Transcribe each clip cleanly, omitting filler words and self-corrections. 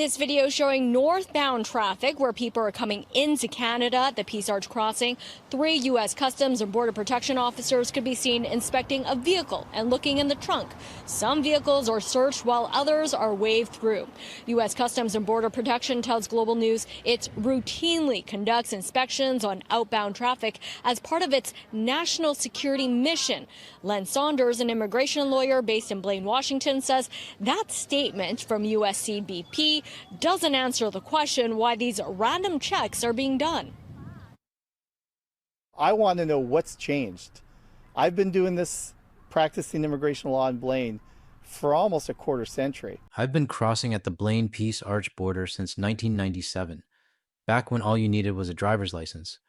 This video showing northbound traffic where people are coming into Canada at the Peace Arch crossing. 3 U.S. Customs and Border Protection officers could be seen inspecting a vehicle and looking in the trunk. Some vehicles are searched while others are waved through. U.S. Customs and Border Protection tells Global News it routinely conducts inspections on outbound traffic as part of its national security mission. Len Saunders, an immigration lawyer based in Blaine, Washington, says that statement from USCBP doesn't answer the question why these random checks are being done. I want to know what's changed. I've been doing this, practicing immigration law in Blaine for almost a quarter century. I've been crossing at the Blaine Peace Arch border since 1997, back when all you needed was a driver's license.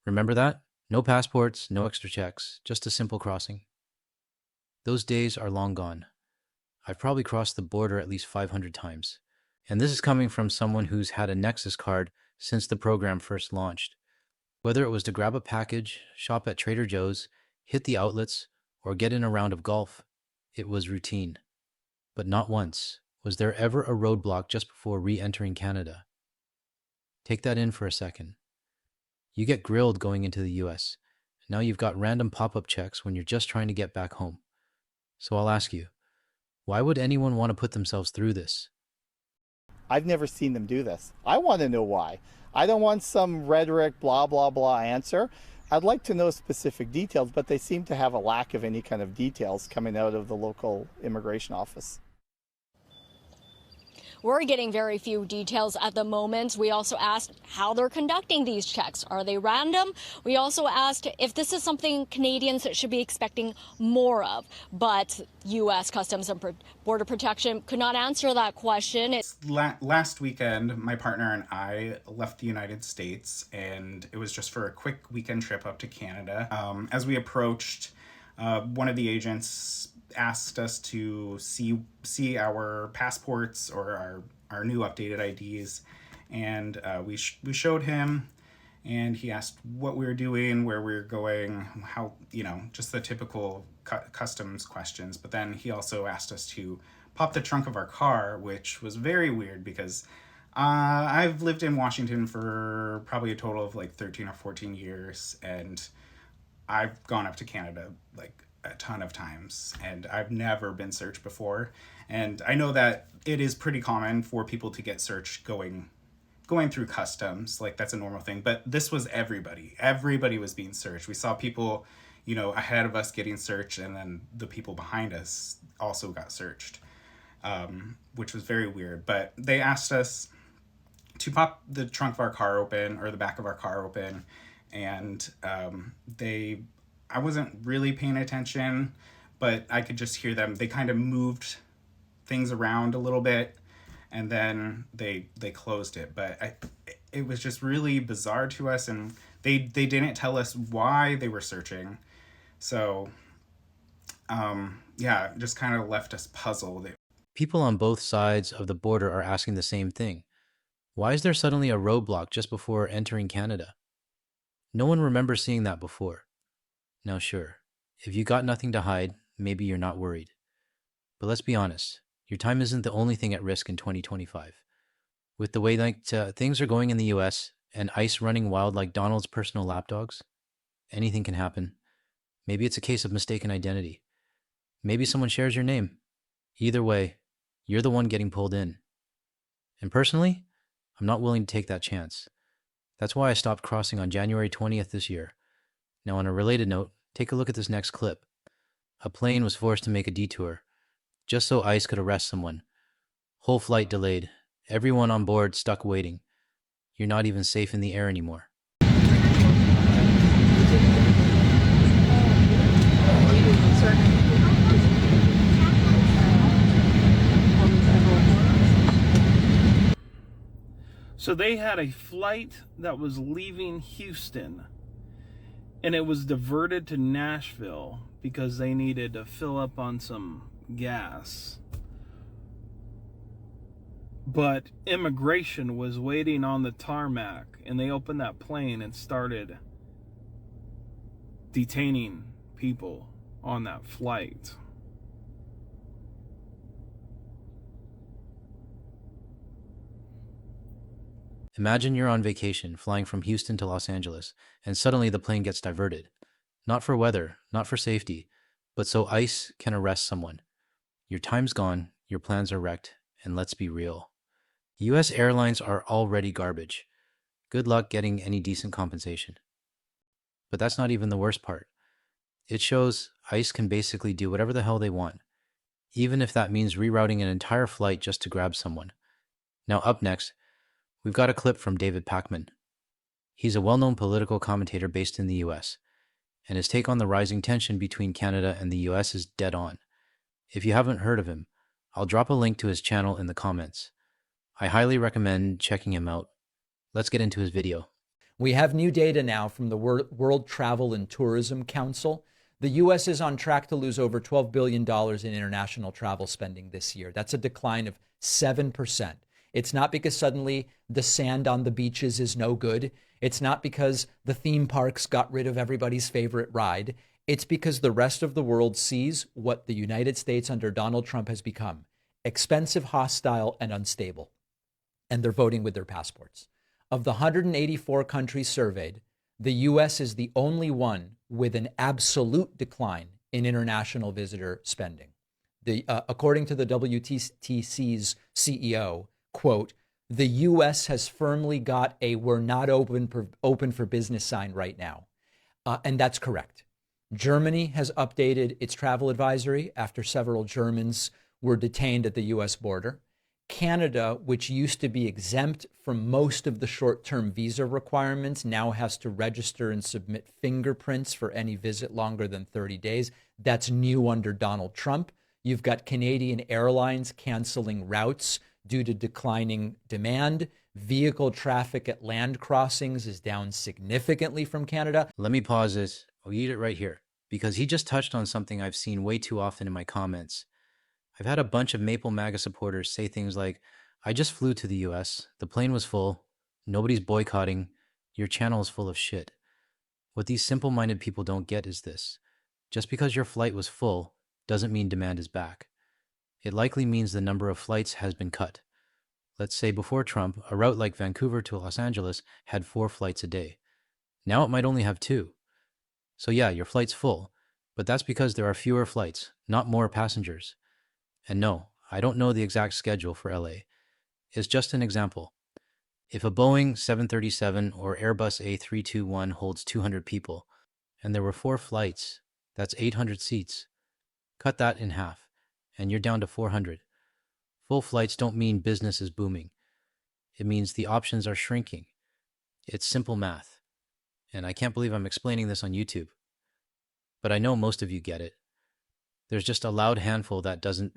Remember that? No passports, no extra checks, just a simple crossing. Those days are long gone. I've probably crossed the border at least 500 times. And this is coming from someone who's had a Nexus card since the program first launched. Whether it was to grab a package, shop at Trader Joe's, hit the outlets, or get in a round of golf, it was routine. But not once was there ever a roadblock just before re-entering Canada. Take that in for a second. You get grilled going into the US. Now you've got random pop-up checks when you're just trying to get back home. So I'll ask you, why would anyone want to put themselves through this? I've never seen them do this. I want to know why. I don't want some rhetoric, blah, blah, blah answer. I'd like to know specific details, but they seem to have a lack of any kind of details coming out of the local immigration office. We're getting very few details at the moment. We also asked how they're conducting these checks. Are they random? We also asked if this is something Canadians should be expecting more of. But U.S. Customs and Border Protection could not answer that question. Last weekend, my partner and I left the United States, and it was just for a quick weekend trip up to Canada. As we approached, one of the agents asked us to see our passports or our new updated IDs, and we showed him, and he asked what we were doing, where we were going, how, just the typical customs questions. But then he also asked us to pop the trunk of our car, which was very weird because I've lived in Washington for probably a total of like 13 or 14 years, and I've gone up to Canada like a ton of times, and I've never been searched before. And I know that it is pretty common for people to get searched going through customs, like that's a normal thing. But this was everybody was being searched. We saw people, ahead of us getting searched, and then the people behind us also got searched, which was very weird. But they asked us to pop the trunk of our car open, or the back of our car open, and I wasn't really paying attention, but I could just hear them. They kind of moved things around a little bit, and then they closed it. But it was just really bizarre to us, and they didn't tell us why they were searching. So, just kind of left us puzzled. People on both sides of the border are asking the same thing. Why is there suddenly a roadblock just before entering Canada? No one remembers seeing that before. Now sure, if you got nothing to hide, maybe you're not worried. But let's be honest, your time isn't the only thing at risk in 2025. With the way things are going in the US, and ICE running wild like Donald's personal lapdogs, anything can happen. Maybe it's a case of mistaken identity. Maybe someone shares your name. Either way, you're the one getting pulled in. And personally, I'm not willing to take that chance. That's why I stopped crossing on January 20th this year. Now, on a related note, take a look at this next clip. A plane was forced to make a detour, just so ICE could arrest someone. Whole flight delayed. Everyone on board stuck waiting. You're not even safe in the air anymore. So they had a flight that was leaving Houston, and it was diverted to Nashville because they needed to fill up on some gas. But immigration was waiting on the tarmac, and they opened that plane and started detaining people on that flight. Imagine you're on vacation, flying from Houston to Los Angeles, and suddenly the plane gets diverted. Not for weather, not for safety, but so ICE can arrest someone. Your time's gone, your plans are wrecked, and let's be real. US airlines are already garbage. Good luck getting any decent compensation. But that's not even the worst part. It shows ICE can basically do whatever the hell they want, even if that means rerouting an entire flight just to grab someone. Now up next, we've got a clip from David Pakman. He's a well-known political commentator based in the US, and his take on the rising tension between Canada and the US is dead on. If you haven't heard of him, I'll drop a link to his channel in the comments. I highly recommend checking him out. Let's get into his video. We have new data now from the World Travel and Tourism Council. The U.S. is on track to lose over $12 billion in international travel spending this year. That's a decline of 7%. It's not because suddenly the sand on the beaches is no good. It's not because the theme parks got rid of everybody's favorite ride. It's because the rest of the world sees what the United States under Donald Trump has become: expensive, hostile, and unstable. And they're voting with their passports. Of the 184 countries surveyed, the U.S. is the only one with an absolute decline in international visitor spending. According to the WTC's CEO, quote, "The U.S. has firmly got a 'we're not open for business' sign right now." And that's correct. Germany has updated its travel advisory after several Germans were detained at the U.S. border. Canada, which used to be exempt from most of the short-term visa requirements, now has to register and submit fingerprints for any visit longer than 30 days. That's new under Donald Trump. You've got Canadian Airlines canceling routes due to declining demand. Vehicle traffic at land crossings is down significantly from Canada. Let me pause this. I'll eat it right here, because he just touched on something I've seen way too often in my comments. I've had a bunch of Maple MAGA supporters say things like, "I just flew to the US, the plane was full, nobody's boycotting, your channel is full of shit." What these simple-minded people don't get is this: just because your flight was full doesn't mean demand is back. It likely means the number of flights has been cut. Let's say before Trump, a route like Vancouver to Los Angeles had 4 flights a day. Now it might only have 2. So yeah, your flight's full, but that's because there are fewer flights, not more passengers. And no, I don't know the exact schedule for LA. It's just an example. If a Boeing 737 or Airbus A321 holds 200 people, and there were 4 flights, that's 800 seats. Cut that in half, and you're down to 400. Full flights don't mean business is booming. It means the options are shrinking. It's simple math. And I can't believe I'm explaining this on YouTube. But I know most of you get it. There's just a loud handful that doesn't.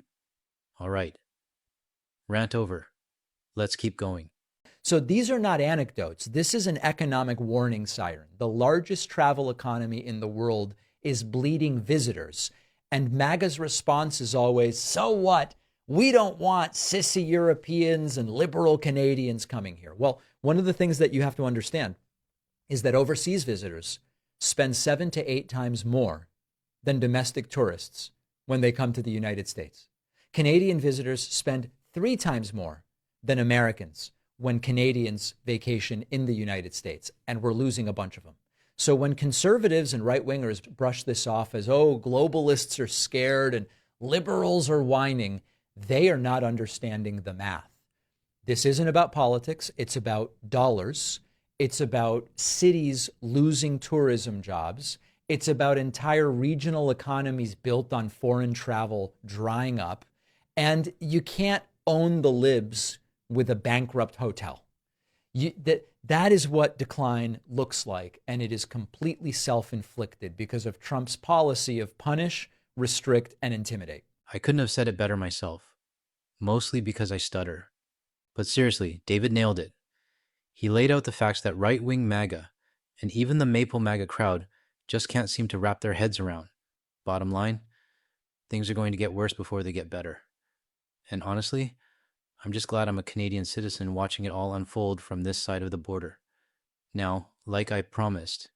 All right. Rant over. Let's keep going. So these are not anecdotes. This is an economic warning siren. The largest travel economy in the world is bleeding visitors. And MAGA's response is always, so what? We don't want sissy Europeans and liberal Canadians coming here. Well, one of the things that you have to understand is that overseas visitors spend 7 to 8 times more than domestic tourists when they come to the United States. Canadian visitors spend 3 times more than Americans when Canadians vacation in the United States, and we're losing a bunch of them. So when conservatives and right-wingers brush this off as, oh, globalists are scared and liberals are whining, they are not understanding the math. This isn't about politics. It's about dollars. It's about cities losing tourism jobs. It's about entire regional economies built on foreign travel drying up. And you can't own the libs with a bankrupt hotel. That is what decline looks like, and it is completely self-inflicted because of Trump's policy of punish, restrict, and intimidate. I couldn't have said it better myself, mostly because I stutter. But seriously, David nailed it. He laid out the facts that right-wing MAGA and even the Maple MAGA crowd just can't seem to wrap their heads around. Bottom line, things are going to get worse before they get better. And honestly, I'm just glad I'm a Canadian citizen watching it all unfold from this side of the border. Now, like I promised,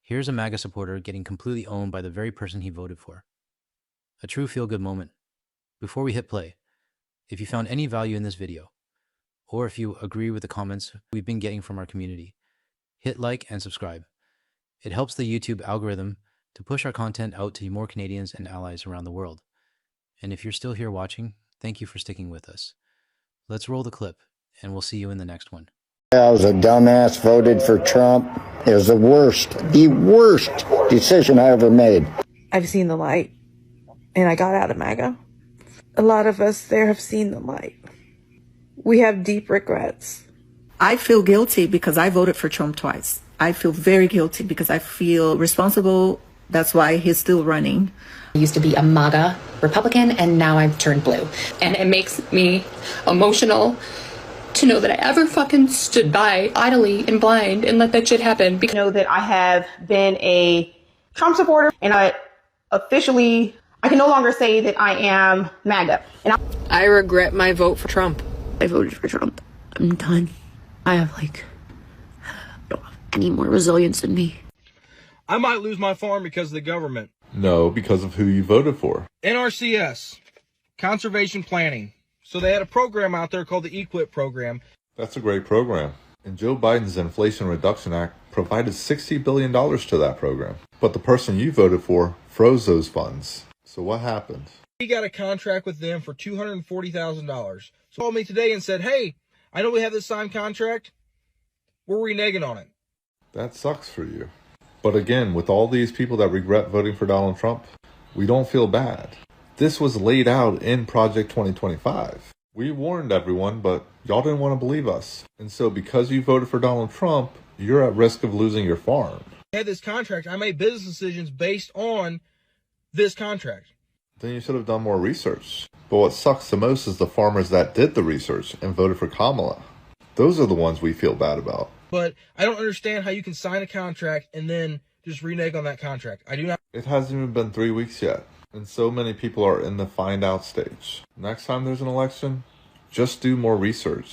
here's a MAGA supporter getting completely owned by the very person he voted for. A true feel-good moment. Before we hit play, if you found any value in this video, or if you agree with the comments we've been getting from our community. Hit like and subscribe. It helps the YouTube algorithm to push our content out to more Canadians and allies around the world. And if you're still here watching, thank you for sticking with us. Let's roll the clip, and we'll see you in the next one. I was a dumbass, voted for Trump. It was the worst decision I ever made. I've seen the light, and I got out of MAGA. A lot of us there have seen the light. We have deep regrets. I feel guilty because I voted for Trump twice. I feel very guilty because I feel responsible. That's why he's still running. I used to be a MAGA Republican, and now I've turned blue. And it makes me emotional to know that I ever fucking stood by idly and blind and let that shit happen. Because I know that I have been a Trump supporter, and I can no longer say that I am MAGA. And I regret my vote for Trump. I voted for Trump. I'm done. I don't have any more resilience in me. I might lose my farm because of the government. No, because of who you voted for. NRCS, conservation planning. So they had a program out there called the EQIP program. That's a great program. And Joe Biden's Inflation Reduction Act provided $60 billion to that program. But the person you voted for froze those funds. So what happened? He got a contract with them for $240,000. So he called me today and said, hey, I know we have this signed contract. We're reneging on it. That sucks for you. But again, with all these people that regret voting for Donald Trump, we don't feel bad. This was laid out in Project 2025. We warned everyone, but y'all didn't want to believe us. And so because you voted for Donald Trump, you're at risk of losing your farm. I had this contract. I made business decisions based on this contract. Then you should have done more research. But what sucks the most is the farmers that did the research and voted for Kamala. Those are the ones we feel bad about. But I don't understand how you can sign a contract and then just renege on that contract. I do not. It hasn't even been 3 weeks yet. And so many people are in the find out stage. Next time there's an election, just do more research.